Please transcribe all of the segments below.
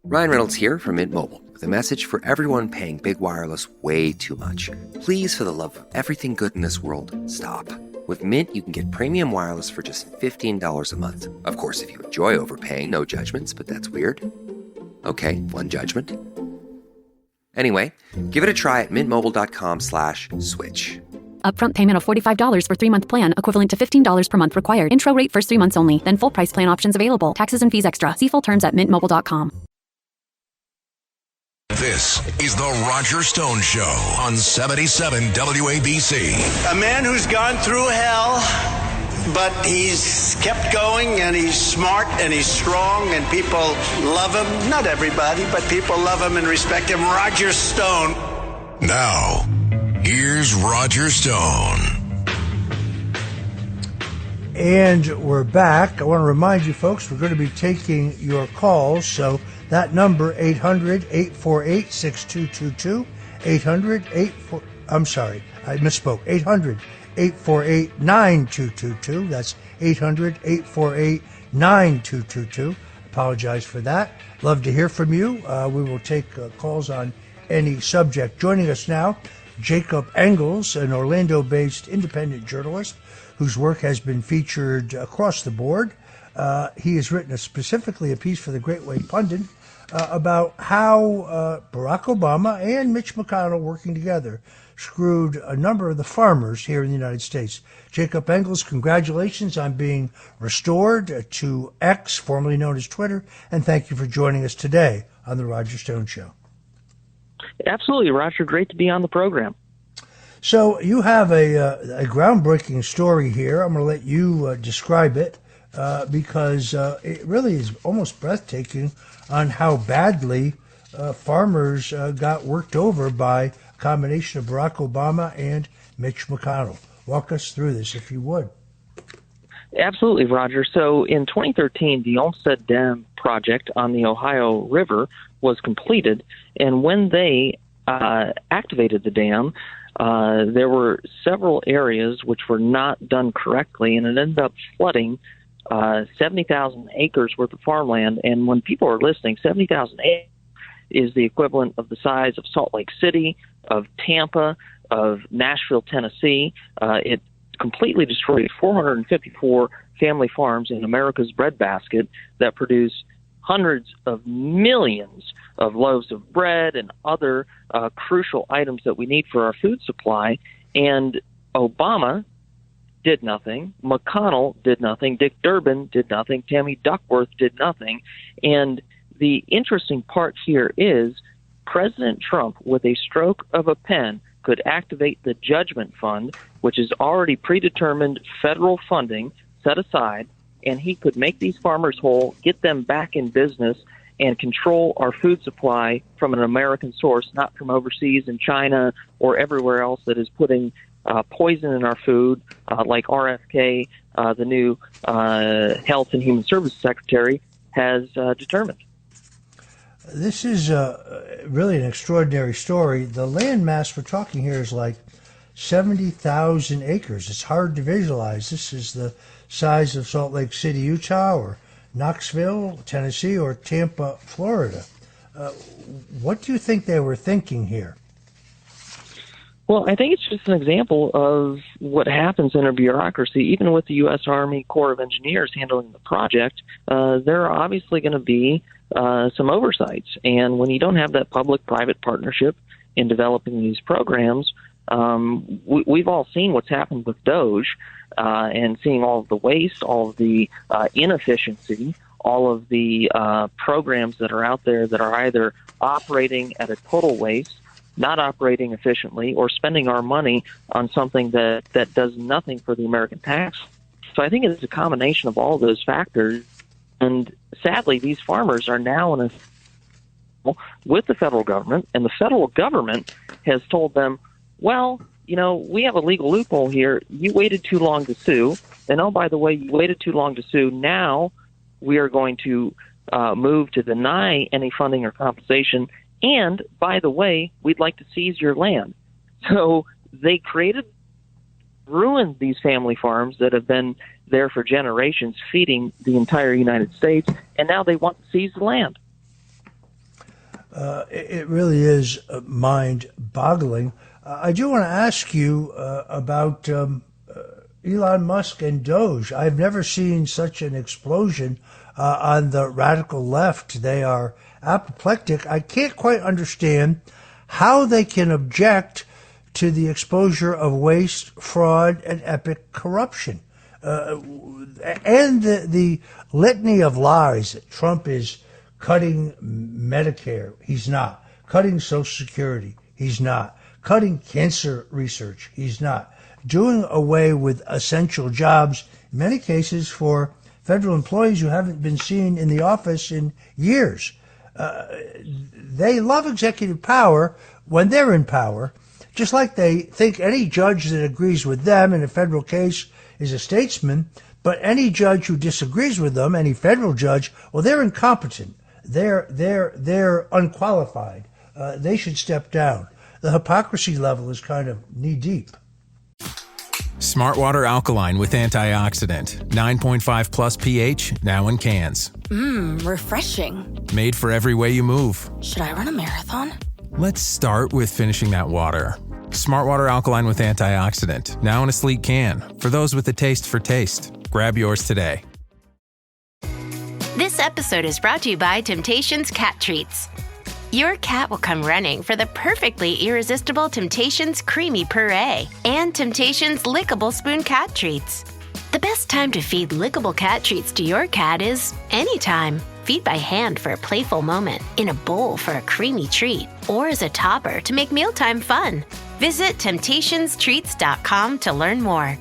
Ryan Reynolds here from Mint Mobile with a message for everyone paying big wireless way too much. Please, for the love of everything good in this world, stop. With Mint, you can get premium wireless for just $15 a month. Of course, if you enjoy overpaying, no judgments, but that's weird. Okay, one judgment. Anyway, give it a try at mintmobile.com/switch. Upfront payment of $45 for 3-month plan, equivalent to $15 per month required. Intro rate first 3 months only, then full price plan options available. Taxes and fees extra. See full terms at mintmobile.com. This is the Roger Stone Show on 77 WABC. A man who's gone through hell, but he's kept going, and he's smart, and he's strong, and people love him. Not everybody, but people love him and respect him. Roger Stone. Now, here's Roger Stone. And we're back. I want to remind you, folks, we're going to be taking your calls. So that number, 800-848-6222, 800-84... I'm sorry, I misspoke. 800-848-9222. That's 800-848-9222. Apologize for that. Love to hear from you. We will take calls on any subject. Joining us now, Jacob Engels, an Orlando-based independent journalist whose work has been featured across the board. He has written specifically a piece for the Great Way Pundit about how Barack Obama and Mitch McConnell working together screwed a number of the farmers here in the United States. Jacob Engels, congratulations on being restored to X, formerly known as Twitter, and thank you for joining us today on The Roger Stone Show. Absolutely, Roger. Great to be on the program. So you have a groundbreaking story here. I'm going to let you describe it because it really is almost breathtaking on how badly farmers got worked over by a combination of Barack Obama and Mitch McConnell. Walk us through this, if you would. Absolutely, Roger. So in 2013, the Olmsted Dam project on the Ohio River was completed, and when they activated the dam, there were several areas which were not done correctly, and it ended up flooding 70,000 acres worth of farmland. And when people are listening, 70,000 acres is the equivalent of the size of Salt Lake City, of Tampa, of Nashville, Tennessee. It completely destroyed 454 family farms in America's breadbasket that produce hundreds of millions of loaves of bread and other crucial items that we need for our food supply. And Obama did nothing. McConnell did nothing. Dick Durbin did nothing. Tammy Duckworth did nothing. And the interesting part here is President Trump, with a stroke of a pen, could activate the Judgment Fund, which is already predetermined federal funding set aside, and he could make these farmers whole, get them back in business, and control our food supply from an American source, not from overseas in China or everywhere else that is putting poison in our food, like RFK, the new Health and Human Services Secretary, has determined. This is really an extraordinary story. The land mass we're talking here is like 70,000 acres. It's hard to visualize. This is the size of Salt Lake City, Utah, or Knoxville, Tennessee, or Tampa, Florida. What do you think they were thinking here? Well, I think it's just an example of what happens in a bureaucracy. Even with the U.S. Army Corps of Engineers handling the project, there are obviously going to be some oversights. And when you don't have that public-private partnership in developing these programs, we've all seen what's happened with Doge, and seeing all of the waste, all of the inefficiency, all of the programs that are out there that are either operating at a total waste, not operating efficiently, or spending our money on something that does nothing for the American tax. So I think it's a combination of all those factors. And sadly, these farmers are now in a with the federal government, and the federal government has told them, well, you know, we have a legal loophole here. You waited too long to sue. And oh, by the way, you waited too long to sue. Now we are going to move to deny any funding or compensation. And by the way, we'd like to seize your land. So they ruined these family farms that have been there for generations, feeding the entire United States. And now they want to seize the land. It really is mind-boggling. I do want to ask you about Elon Musk and Doge. I've never seen such an explosion on the radical left. They are apoplectic. I can't quite understand how they can object to the exposure of waste, fraud, and epic corruption. And the litany of lies that Trump is cutting Medicare. He's not. Cutting Social Security. He's not. Cutting cancer research. He's not. Doing away with essential jobs, in many cases for federal employees who haven't been seen in the office in years. They love executive power when they're in power, just like they think any judge that agrees with them in a federal case is a statesman, but any judge who disagrees with them, any federal judge, well, they're incompetent. They're unqualified. They should step down. The hypocrisy level is kind of knee-deep. Smart Water Alkaline with antioxidant. 9.5 plus pH, now in cans. Refreshing. Made for every way you move. Should I run a marathon? Let's start with finishing that water. Smart Water Alkaline with antioxidant, now in a sleek can. For those with a taste for taste. Grab yours today. This episode is brought to you by Temptations Cat Treats. Your cat will come running for the perfectly irresistible Temptations Creamy Puree and Temptations Lickable Spoon Cat Treats. The best time to feed lickable cat treats to your cat is anytime. Feed by hand for a playful moment, in a bowl for a creamy treat, or as a topper to make mealtime fun. Visit TemptationsTreats.com to learn more.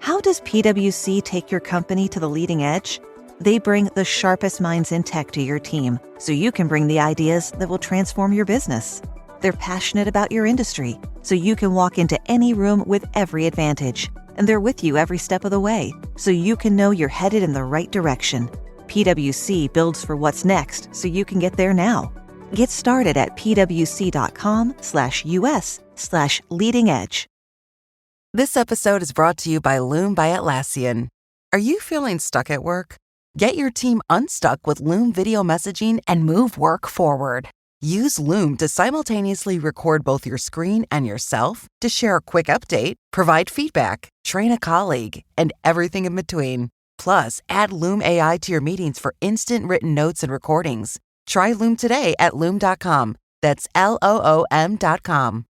How does PwC take your company to the leading edge? They bring the sharpest minds in tech to your team, so you can bring the ideas that will transform your business. They're passionate about your industry, so you can walk into any room with every advantage. And they're with you every step of the way, so you can know you're headed in the right direction. PwC builds for what's next, so you can get there now. Get started at pwc.com/us/leading edge. This episode is brought to you by Loom by Atlassian. Are you feeling stuck at work? Get your team unstuck with Loom video messaging and move work forward. Use Loom to simultaneously record both your screen and yourself to share a quick update, provide feedback, train a colleague, and everything in between. Plus, add Loom AI to your meetings for instant written notes and recordings. Try Loom today at Loom.com. That's LOOM.com.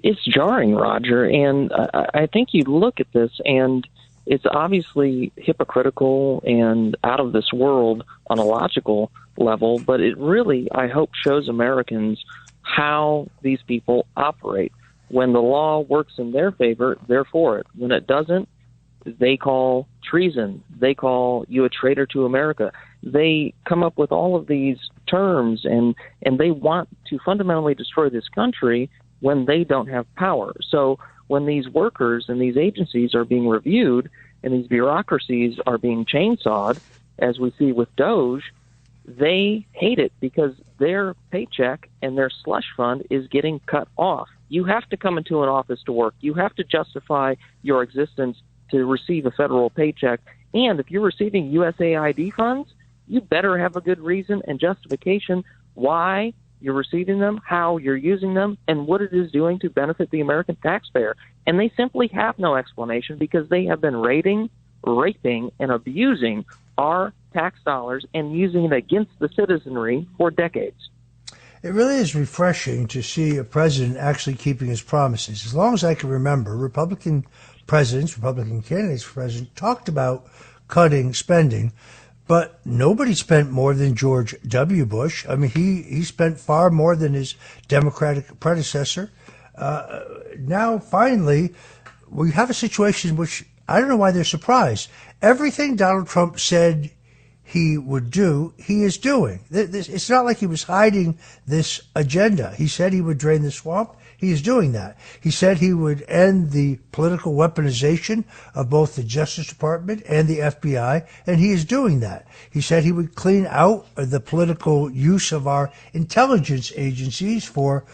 It's jarring, Roger, and I think you look at this and it's obviously hypocritical and out of this world on a logical level, but it really, I hope, shows Americans how these people operate. When the law works in their favor, they're for it. When it doesn't, they call treason. They call you a traitor to America. They come up with all of these terms, and they want to fundamentally destroy this country when they don't have power. So when these workers and these agencies are being reviewed and these bureaucracies are being chainsawed, as we see with Doge, they hate it because their paycheck and their slush fund is getting cut off. You have to come into an office to work. You have to justify your existence to receive a federal paycheck. And if you're receiving USAID funds, you better have a good reason and justification why you're receiving them, how you're using them, and what it is doing to benefit the American taxpayer. And they simply have no explanation because they have been raping, and abusing our tax dollars and using it against the citizenry for decades. It really is refreshing to see a president actually keeping his promises. As long as I can remember, Republican presidents, Republican candidates for president, talked about cutting spending, but nobody spent more than George W. Bush. I mean, he spent far more than his Democratic predecessor. Now, finally, we have a situation in which I don't know why they're surprised. Everything Donald Trump said he would do, he is doing. It's not like he was hiding this agenda. He said he would drain the swamp. He is doing that. He said he would end the political weaponization of both the Justice Department and the FBI, and he is doing that. He said he would clean out the political use of our intelligence agencies for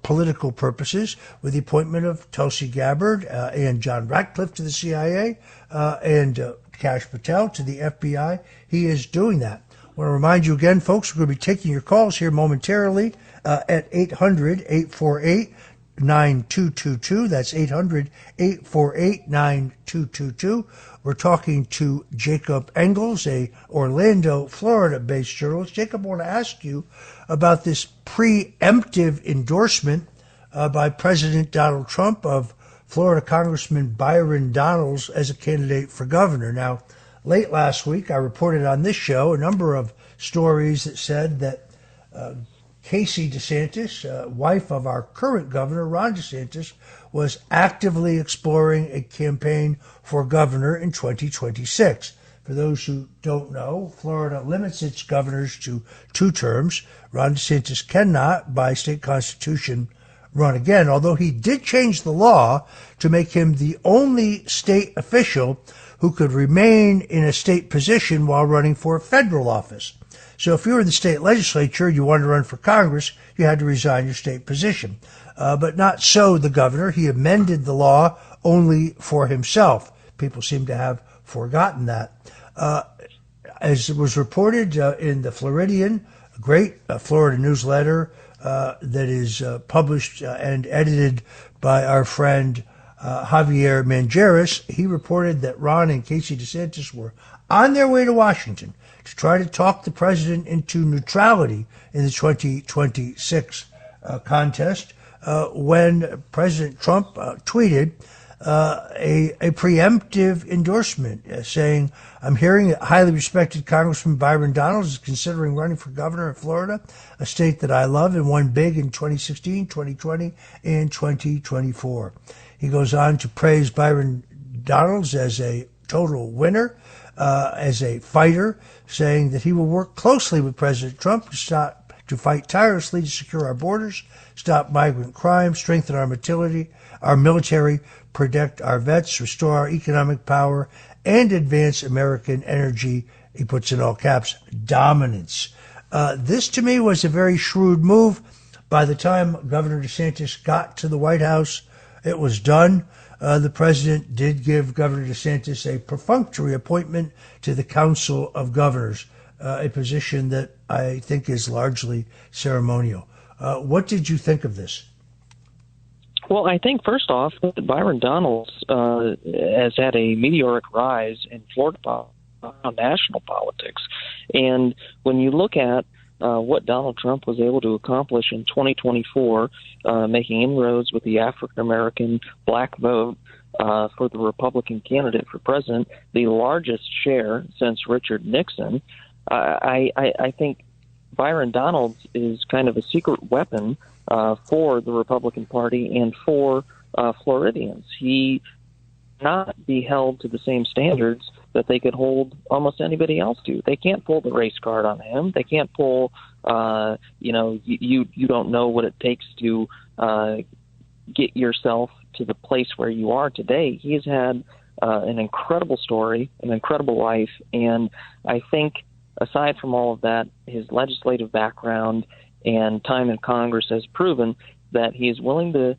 political purposes with the appointment of Tulsi Gabbard and John Ratcliffe to the CIA and Kash Patel to the FBI. He is doing that. I want to remind you again, folks, we're going to be taking your calls here momentarily at 800-848-9222. That's 800-848-9222. We're talking to Jacob Engels, a Orlando, Florida-based journalist. Jacob, I want to ask you about this preemptive endorsement by President Donald Trump of Florida Congressman Byron Donalds as a candidate for governor. Now, late last week, I reported on this show a number of stories that said that Casey DeSantis, wife of our current governor, Ron DeSantis, was actively exploring a campaign for governor in 2026. For those who don't know, Florida limits its governors to 2 terms. Ron DeSantis cannot, by state constitution, run again, although he did change the law to make him the only state official who could remain in a state position while running for a federal office. So if you were in the state legislature, you wanted to run for Congress, you had to resign your state position. But not so the governor. He amended the law only for himself. People seem to have forgotten that. As it was reported in the Floridian, a great Florida newsletter that is published and edited by our friend Javier Mangeris, he reported that Ron and Casey DeSantis were on their way to Washington to try to talk the president into neutrality in the 2026 contest when President Trump tweeted a preemptive endorsement saying, I'm hearing that highly respected Congressman Byron Donalds is considering running for governor of Florida, a state that I love and won big in 2016, 2020, and 2024. He goes on to praise Byron Donalds as a total winner, as a fighter, saying that he will work closely with President Trump to fight tirelessly to secure our borders, stop migrant crime, strengthen our military, protect our vets, restore our economic power, and advance American energy, he puts in all caps, dominance. This, to me, was a very shrewd move. By the time Governor DeSantis got to the White House, it was done. The president did give Governor DeSantis a perfunctory appointment to the Council of Governors, a position that I think is largely ceremonial. What did you think of this? Well, I think, first off, that Byron Donalds has had a meteoric rise in Florida national politics. And when you look at what Donald Trump was able to accomplish in 2024, making inroads with the African-American black vote for the Republican candidate for president, the largest share since Richard Nixon, I think Byron Donalds is kind of a secret weapon for the Republican Party and for Floridians. He not be held to the same standards that they could hold almost anybody else to. They can't pull the race card on him. They can't pull, you don't know what it takes to get yourself to the place where you are today. He has had an incredible story, an incredible life, and I think aside from all of that, his legislative background and time in Congress has proven that he is willing to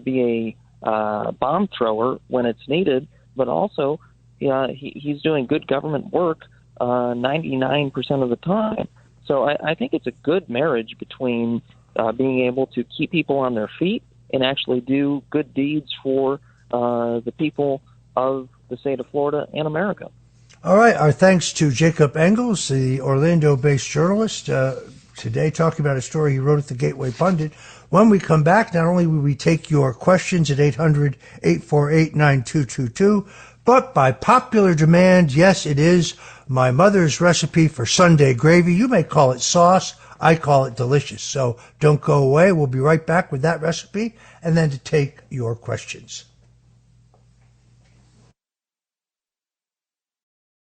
be a bomb thrower when it's needed, but also he's doing good government work 99% of the time. So I think it's a good marriage between being able to keep people on their feet and actually do good deeds for the people of the state of Florida and America. All right. Our thanks to Jacob Engels, the Orlando-based journalist, today talking about a story he wrote at the Gateway Pundit. When we come back, not only will we take your questions at 800-848-9222, but by popular demand, yes, it is my mother's recipe for Sunday gravy. You may call it sauce. I call it delicious. So don't go away. We'll be right back with that recipe and then to take your questions.